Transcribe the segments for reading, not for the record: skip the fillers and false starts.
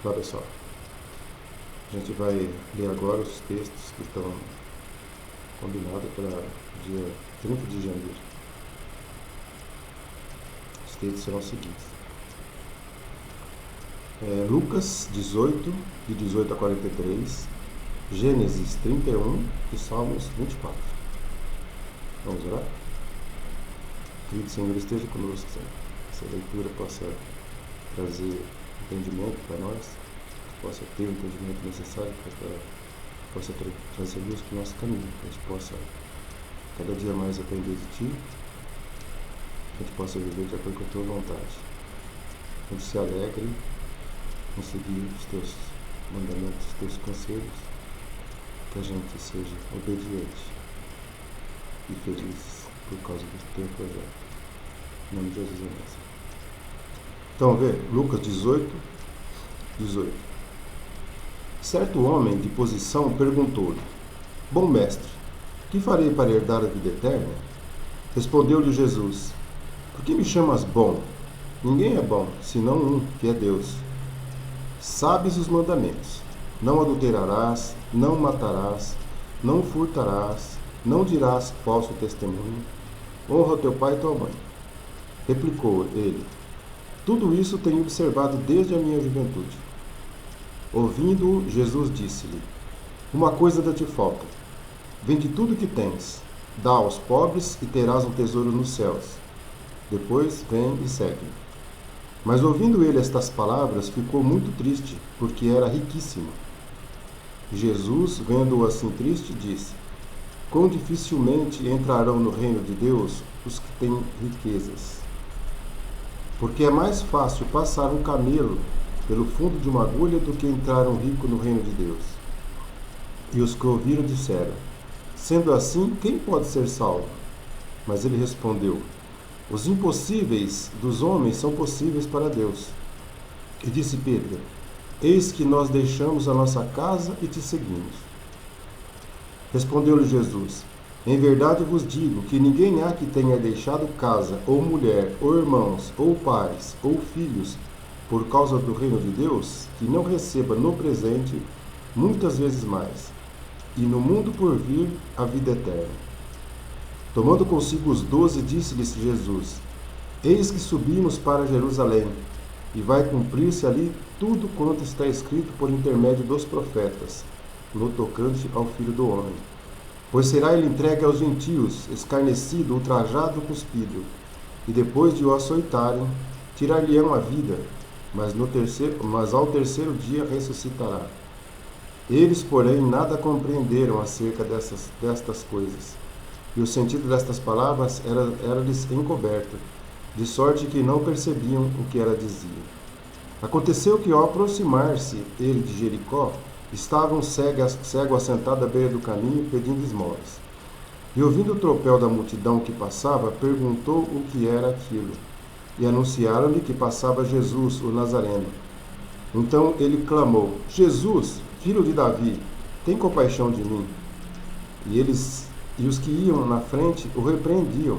Olha pessoal, a gente vai ler agora os textos que estão combinados para dia 30 de janeiro. Os textos serão os seguintes. Lucas 18, de 18 a 43, Gênesis 31 e Salmos 24. Vamos orar? Querido Senhor, esteja conosco, Senhor. Essa leitura possa trazer entendimento para nós, possa ter o entendimento necessário para possa trazer luz para o nosso caminho, que a gente possa cada dia mais aprender de Ti, que a gente possa viver de acordo com a Tua vontade. Que a gente se alegre em seguir os Teus mandamentos, os Teus conselhos, que a gente seja obediente e feliz por causa do Teu projeto. Em nome de Jesus, amém. Então, vê, Lucas 18. Certo homem de posição perguntou-lhe: Bom mestre, que farei para herdar a vida eterna? Respondeu-lhe Jesus: Por que me chamas bom? Ninguém é bom, senão um, que é Deus. Sabes os mandamentos: não adulterarás, não matarás, não furtarás, não dirás falso testemunho, honra teu pai e tua mãe. Replicou ele: Tudo isso tenho observado desde a minha juventude. Ouvindo-o, Jesus disse-lhe: Uma coisa ainda te falta. Vende tudo o que tens, dá aos pobres e terás um tesouro nos céus. Depois vem e segue-me. Mas ouvindo ele estas palavras, ficou muito triste, porque era riquíssimo. Jesus, vendo-o assim triste, disse: Quão dificilmente entrarão no reino de Deus os que têm riquezas. Porque é mais fácil passar um camelo pelo fundo de uma agulha do que entrar um rico no reino de Deus. E os que ouviram disseram: Sendo assim, quem pode ser salvo? Mas ele respondeu: Os impossíveis dos homens são possíveis para Deus. E disse Pedro: Eis que nós deixamos a nossa casa e te seguimos. Respondeu-lhe Jesus: Em verdade vos digo que ninguém há que tenha deixado casa, ou mulher, ou irmãos, ou pais, ou filhos, por causa do reino de Deus, que não receba no presente muitas vezes mais, e no mundo por vir a vida eterna. Tomando consigo os 12, disse-lhes Jesus: Eis que subimos para Jerusalém, e vai cumprir-se ali tudo quanto está escrito por intermédio dos profetas, no tocante ao Filho do Homem. Pois será ele entregue aos gentios, escarnecido, ultrajado, cuspido, e depois de o açoitarem, tirar-lhe-ão a vida, mas ao terceiro dia ressuscitará. Eles, porém, nada compreenderam acerca destas coisas, e o sentido destas palavras era-lhes encoberto, de sorte que não percebiam o que ela dizia. Aconteceu que, ao aproximar-se ele de Jericó, estava um cego assentado à beira do caminho, pedindo esmolas. E ouvindo o tropel da multidão que passava, perguntou o que era aquilo. E anunciaram-lhe que passava Jesus, o Nazareno. Então ele clamou: Jesus, filho de Davi, tem compaixão de mim. E os que iam na frente o repreendiam,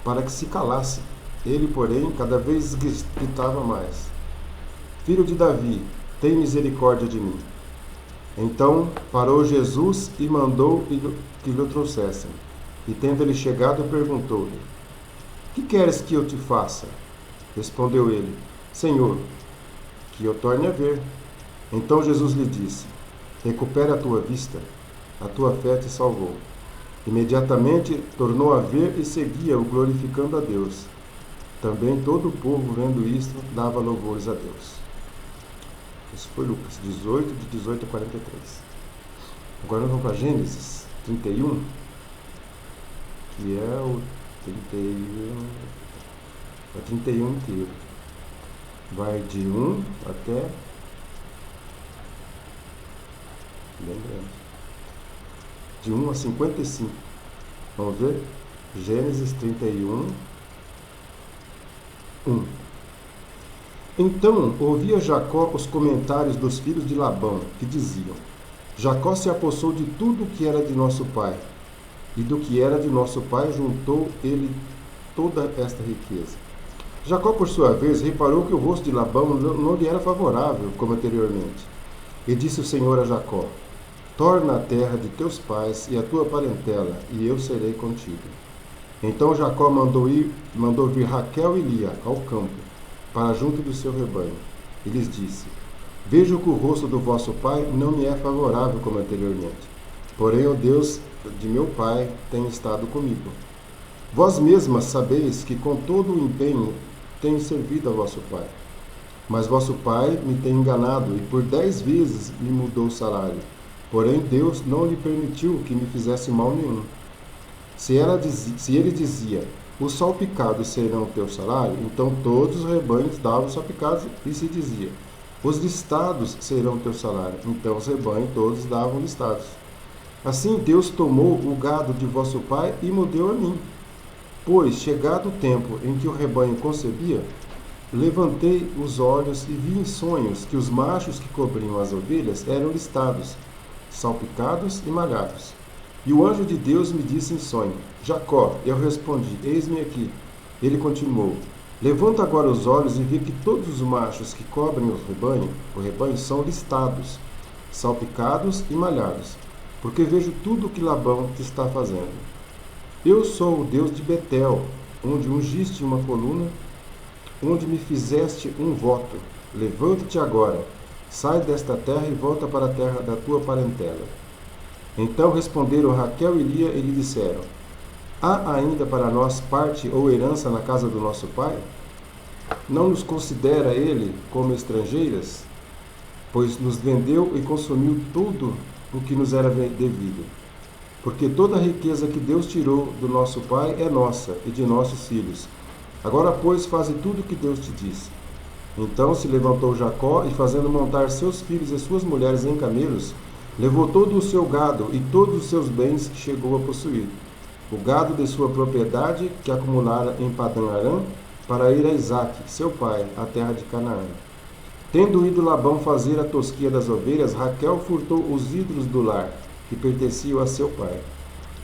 para que se calasse. Ele, porém, cada vez gritava mais: Filho de Davi, tem misericórdia de mim. Então parou Jesus e mandou que lhe trouxessem. E tendo ele chegado, perguntou-lhe: Que queres que eu te faça? Respondeu ele: Senhor, que eu torne a ver. Então Jesus lhe disse: Recupera a tua vista, a tua fé te salvou. Imediatamente tornou a ver e seguia-o, glorificando a Deus. Também todo o povo, vendo isto, dava louvores a Deus. Isso foi Lucas 18, de 18 a 43. Agora nós vamos para Gênesis 31, que é o 31 inteiro. Vai de 1 até... Lembrando. De 1 a 55. Vamos ver? Gênesis 31, 1. Então ouvia Jacó os comentários dos filhos de Labão, que diziam: Jacó se apossou de tudo que era de nosso pai, e do que era de nosso pai juntou ele toda esta riqueza. Jacó, por sua vez, reparou que o rosto de Labão não lhe era favorável, como anteriormente. E disse o Senhor a Jacó: torna a terra de teus pais e a tua parentela, e eu serei contigo. Então Jacó mandou vir Raquel e Lia ao campo, para junto do seu rebanho. E lhes disse: vejo que o rosto do vosso pai não me é favorável como anteriormente. Porém, o Deus de meu pai tem estado comigo. Vós mesmas sabeis que com todo o empenho tenho servido a vosso pai. Mas vosso pai me tem enganado e por 10 vezes me mudou o salário. Porém, Deus não lhe permitiu que me fizesse mal nenhum. Se ele dizia: os salpicados serão o teu salário, então todos os rebanhos davam salpicados, e se dizia: os listados serão o teu salário, então os rebanhos todos davam listados. Assim Deus tomou o gado de vosso pai e me deu a mim. Pois, chegado o tempo em que o rebanho concebia, levantei os olhos e vi em sonhos que os machos que cobriam as ovelhas eram listados, salpicados e malhados. E o anjo de Deus me disse em sonho: Jacó. Eu respondi: eis-me aqui. Ele continuou: levanta agora os olhos e vê que todos os machos que cobrem o rebanho são listados, salpicados e malhados, porque vejo tudo o que Labão te está fazendo. Eu sou o Deus de Betel, onde ungiste uma coluna, onde me fizeste um voto. Levanta-te agora, sai desta terra e volta para a terra da tua parentela. Então responderam Raquel e Lia e lhe disseram: há ainda para nós parte ou herança na casa do nosso pai? Não nos considera ele como estrangeiras? Pois nos vendeu e consumiu tudo o que nos era devido. Porque toda a riqueza que Deus tirou do nosso pai é nossa e de nossos filhos. Agora, pois, faze tudo o que Deus te disse. Então se levantou Jacó e, fazendo montar seus filhos e suas mulheres em camelos, levou todo o seu gado e todos os seus bens que chegou a possuir, o gado de sua propriedade que acumulara em Padã-Arã, para ir a Isaque, seu pai, à terra de Canaã. Tendo ido Labão fazer a tosquia das ovelhas, Raquel furtou os ídolos do lar, que pertenciam a seu pai.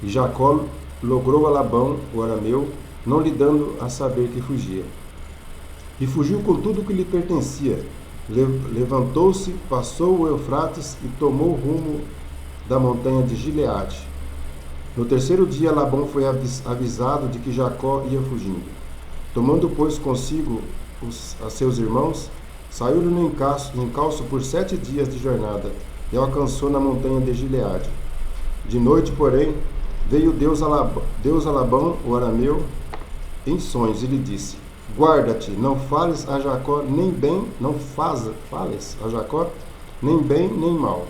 E Jacó logrou a Labão, o arameu, não lhe dando a saber que fugia. E fugiu com tudo o que lhe pertencia. Levantou-se, passou o Eufrates e tomou o rumo da montanha de Gileade. No terceiro dia, Labão foi avisado de que Jacó ia fugindo. Tomando, pois, consigo a seus irmãos, saiu-lhe no encalço por 7 dias de jornada, e alcançou na montanha de Gileade. De noite, porém, veio Deus a Labão, o arameu, em sonhos, e lhe disse: guarda-te, não fales a Jacó nem bem, fales a Jacó nem bem nem mal.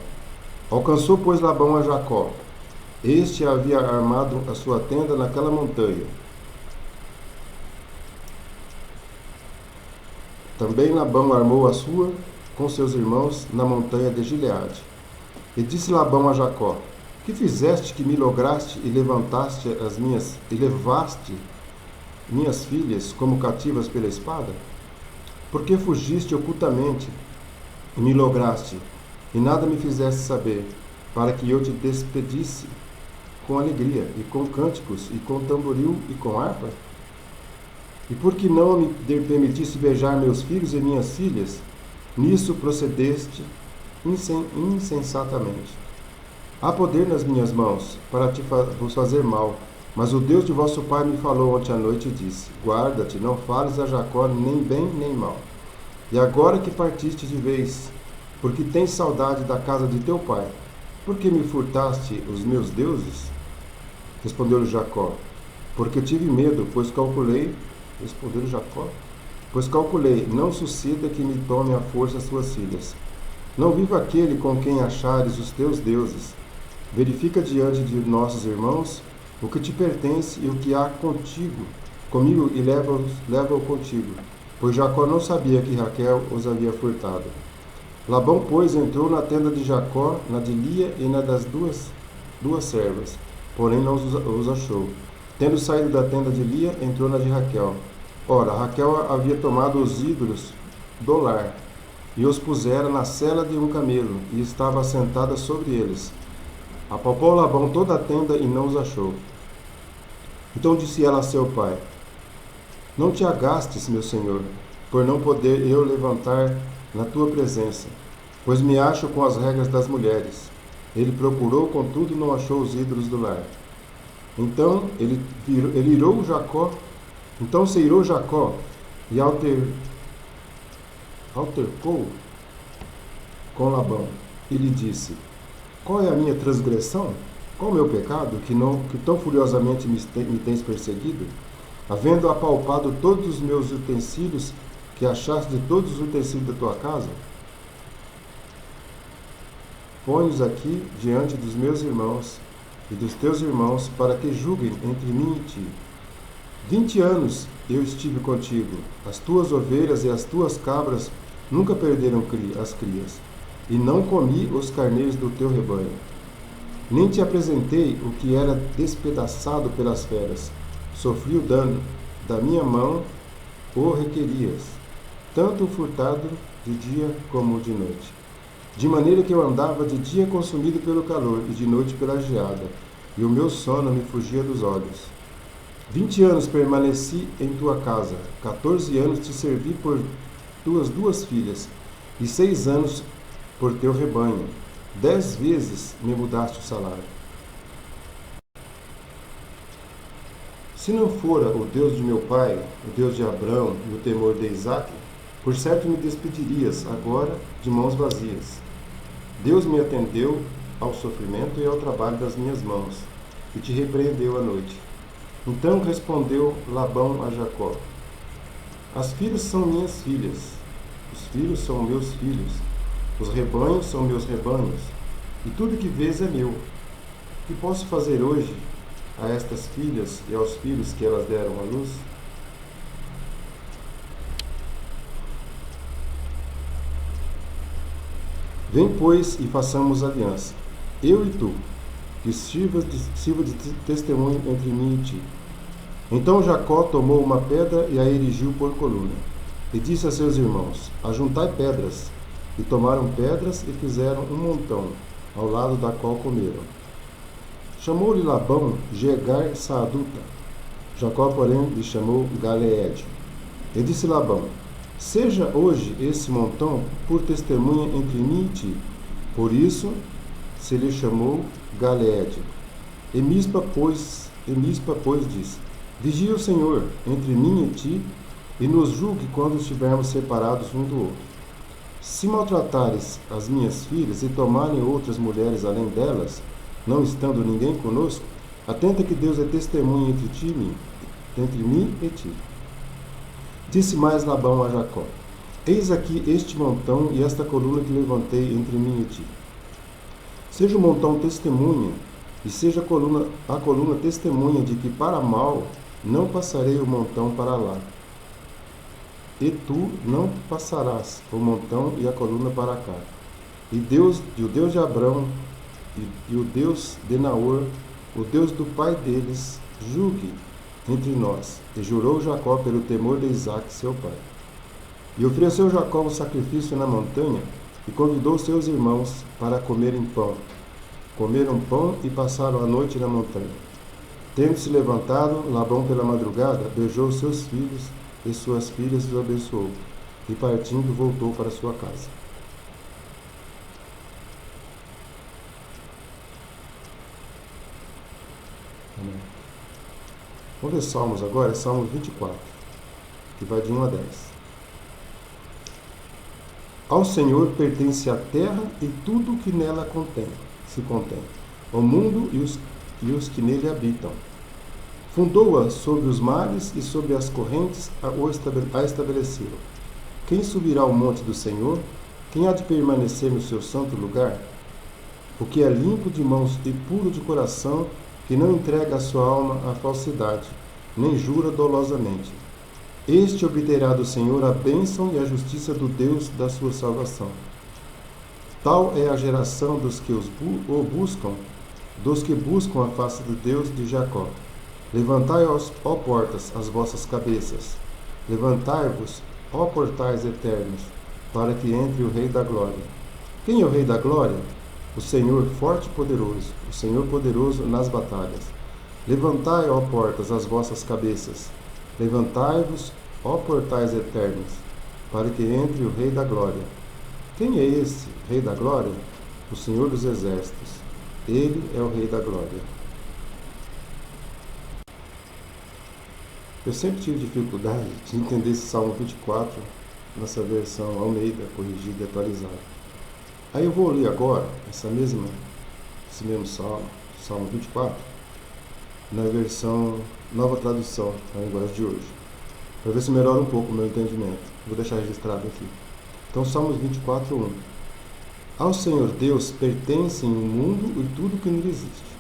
Alcançou, pois, Labão a Jacó. Este havia armado a sua tenda naquela montanha. Também Labão armou a sua com seus irmãos na montanha de Gileade. E disse Labão a Jacó: que fizeste que me lograste e levaste minhas filhas como cativas pela espada? Porque fugiste ocultamente e me lograste, e nada me fizeste saber, para que eu te despedisse com alegria, e com cânticos, e com tamboril, e com harpa? E por que não me permitiste beijar meus filhos e minhas filhas? Nisso procedeste insensatamente. Há poder nas minhas mãos para vos fazer mal, mas o Deus de vosso pai me falou ontem à noite e disse: guarda-te, não fales a Jacó nem bem nem mal. E agora que partiste de vez, porque tens saudade da casa de teu pai, por que me furtaste os meus deuses? Respondeu-lhe Jacó: porque tive medo, pois calculei, não suceda que me tome à força as suas filhas. Não viva aquele com quem achares os teus deuses. Verifica diante de nossos irmãos o que te pertence e o que há comigo, e leva-o contigo. Pois Jacó não sabia que Raquel os havia furtado. Labão, pois, entrou na tenda de Jacó, na de Lia e na das duas servas, porém não os achou. Tendo saído da tenda de Lia, entrou na de Raquel. Ora, Raquel havia tomado os ídolos do lar, e os pusera na sela de um camelo, e estava assentada sobre eles. Apalpou Labão toda a tenda e não os achou. Então disse ela a seu pai: Não te agastes, meu Senhor, por não poder eu levantar na tua presença, pois me acho com as regras das mulheres. Ele procurou, contudo, não achou os ídolos do lar. Então ele irou Jacó. Então se irou Jacó e altercou com Labão e lhe disse: Qual é a minha transgressão? Qual o meu pecado que tão furiosamente me tens perseguido? Havendo apalpado todos os meus utensílios, que achaste de todos os utensílios da tua casa? Põe-os aqui diante dos meus irmãos e dos teus irmãos, para que julguem entre mim e ti. 20 anos eu estive contigo, as tuas ovelhas e as tuas cabras nunca perderam as crias, e não comi os carneiros do teu rebanho. Nem te apresentei o que era despedaçado pelas feras. Sofri o dano, da minha mão o requerias, tanto o furtado de dia como de noite. De maneira que eu andava de dia consumido pelo calor e de noite pela geada, e o meu sono me fugia dos olhos. 20 anos permaneci em tua casa, 14 anos te servi por tuas 2 filhas, e 6 anos por teu rebanho. 10 vezes me mudaste o salário. Se não fora o Deus de meu pai, o Deus de Abraão e o temor de Isaque, por certo me despedirias agora de mãos vazias. Deus me atendeu ao sofrimento e ao trabalho das minhas mãos, e te repreendeu à noite. Então respondeu Labão a Jacó: As filhas são minhas filhas, os filhos são meus filhos, os rebanhos são meus rebanhos, e tudo que vês é meu. O que posso fazer hoje a estas filhas e aos filhos que elas deram à luz? Vem, pois, e façamos aliança, eu e tu, que sirva de testemunho entre mim e ti. Então Jacó tomou uma pedra e a erigiu por coluna, e disse a seus irmãos: Ajuntai pedras. E tomaram pedras e fizeram um montão, ao lado da qual comeram. Chamou-lhe Labão Jegar Saaduta. Jacó, porém, lhe chamou Galeede. E disse Labão: Seja hoje esse montão por testemunha entre mim e ti. Por isso se lhe chamou Galeede. E Mispa, pois, disse: Vigia o Senhor entre mim e ti, e nos julgue quando estivermos separados um do outro. Se maltratares as minhas filhas e tomarem outras mulheres além delas, não estando ninguém conosco, atenta que Deus é testemunha entre mim e ti. Disse mais Labão a Jacó: Eis aqui este montão e esta coluna que levantei entre mim e ti. Seja o montão testemunha, e seja a coluna testemunha de que para mal não passarei o montão para lá. E tu não passarás o montão e a coluna para cá. E o Deus de Abrão e o Deus de Naor, o Deus do pai deles, julgue entre nós. E jurou Jacó pelo temor de Isaque, seu pai. E ofereceu Jacó um sacrifício na montanha, e convidou seus irmãos para comerem pão. Comeram pão e passaram a noite na montanha. Tendo-se levantado, Labão pela madrugada, beijou seus filhos e suas filhas os abençoou, e partindo voltou para sua casa. Amém. Vamos ver Salmos agora, Salmos 24, que vai de 1 a 10. Ao Senhor pertence a terra e tudo o que nela se contém, o mundo e os que nele habitam. Fundou-a sobre os mares e sobre as correntes a estabeleceu. Quem subirá ao monte do Senhor? Quem há de permanecer no seu santo lugar? O que é limpo de mãos e puro de coração, que não entrega a sua alma à falsidade, nem jura dolosamente. Este obterá do Senhor a bênção e a justiça do Deus da sua salvação. Tal é a geração dos que o buscam, dos que buscam a face do Deus de Jacó. Levantai, ó portas, as vossas cabeças. Levantai-vos, ó portais eternos, para que entre o Rei da Glória. Quem é o Rei da Glória? O Senhor forte e poderoso, o Senhor poderoso nas batalhas. Levantai, ó portas, as vossas cabeças. Levantai-vos, ó portais eternos, para que entre o Rei da Glória. Quem é esse Rei da Glória? O Senhor dos Exércitos. Ele é o Rei da Glória. Eu sempre tive dificuldade de entender esse Salmo 24 nessa versão Almeida, corrigida e atualizada. Aí eu vou ler agora esse mesmo Salmo, Salmo 24, na versão Nova Tradução, na linguagem de hoje, para ver se melhora um pouco o meu entendimento. Vou deixar registrado aqui. Então, Salmos 24, 1. Ao Senhor Deus pertencem o mundo e tudo que nele existe.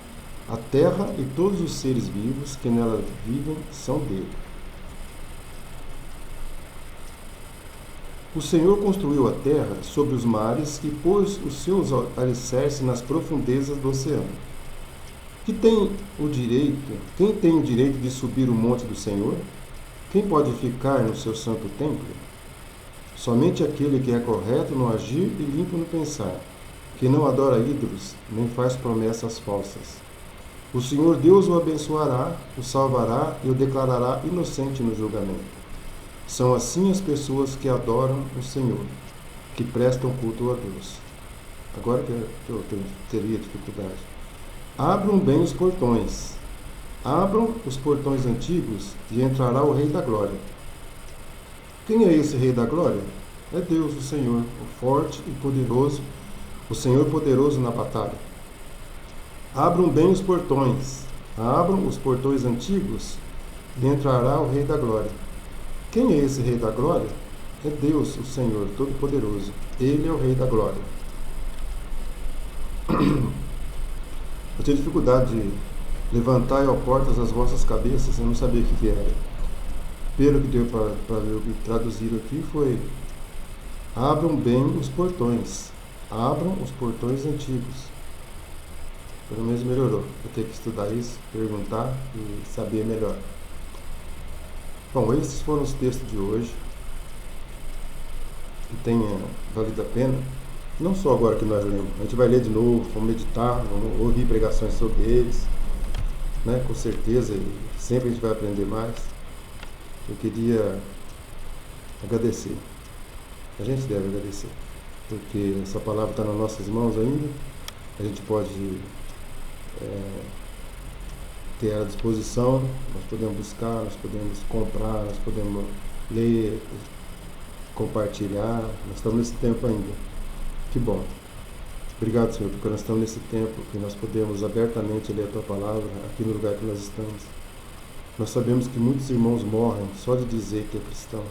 A terra e todos os seres vivos que nela vivem são dele. O Senhor construiu a terra sobre os mares e pôs os seus alicerces nas profundezas do oceano. Quem tem o direito de subir o monte do Senhor? Quem pode ficar no seu santo templo? Somente aquele que é correto no agir e limpo no pensar, que não adora ídolos, nem faz promessas falsas. O Senhor Deus o abençoará, o salvará e o declarará inocente no julgamento. São assim as pessoas que adoram o Senhor, que prestam culto a Deus. Agora que eu teria dificuldade. Abram bem os portões. Abram os portões antigos e entrará o Rei da Glória. Quem é esse Rei da Glória? É Deus, o Senhor, o forte e poderoso, o Senhor poderoso na batalha. Abram bem os portões. Abram os portões antigos e entrará o Rei da Glória. Quem é esse Rei da Glória? É Deus, o Senhor Todo-Poderoso. Ele é o Rei da Glória. Eu tinha dificuldade de levantar, ó portas, as vossas cabeças. Eu não sabia o que era. Pelo que deu para ver, traduzido aqui foi: abram bem os portões. Abram os portões antigos. Pelo menos melhorou. Vou ter que estudar isso, perguntar e saber melhor. Bom, esses foram os textos de hoje. Que tenha valido a pena. Não só agora que nós lemos. A gente vai ler de novo, vamos meditar, vamos ouvir pregações sobre eles. Né? Com certeza, e sempre a gente vai aprender mais. Eu queria agradecer. A gente deve agradecer. Porque essa palavra está nas nossas mãos ainda. A gente pode ter ela à disposição. Nós podemos buscar, nós podemos comprar, nós podemos ler, compartilhar. Nós estamos nesse tempo ainda. Que bom. Obrigado, Senhor, porque nós estamos nesse tempo que nós podemos abertamente ler a Tua palavra aqui no lugar que nós estamos. Nós sabemos que muitos irmãos morrem só de dizer que é cristão.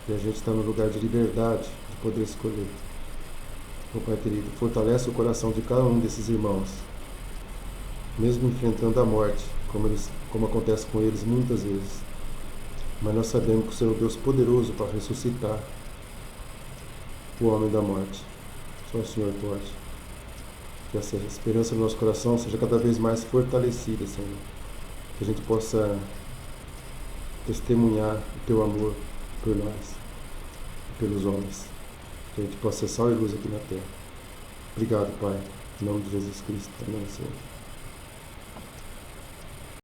E a gente está no lugar de liberdade, de poder escolher. Meu Pai querido, fortalece o coração de cada um desses irmãos, mesmo enfrentando a morte, como acontece com eles muitas vezes. Mas nós sabemos que o Senhor é o Deus poderoso para ressuscitar o homem da morte. Só o Senhor pode. Que essa esperança no nosso coração seja cada vez mais fortalecida, Senhor. Que a gente possa testemunhar o Teu amor por nós e pelos homens. Que a gente possa ser sal e luz aqui na terra. Obrigado, Pai. Em nome de Jesus Cristo. Amém, Senhor.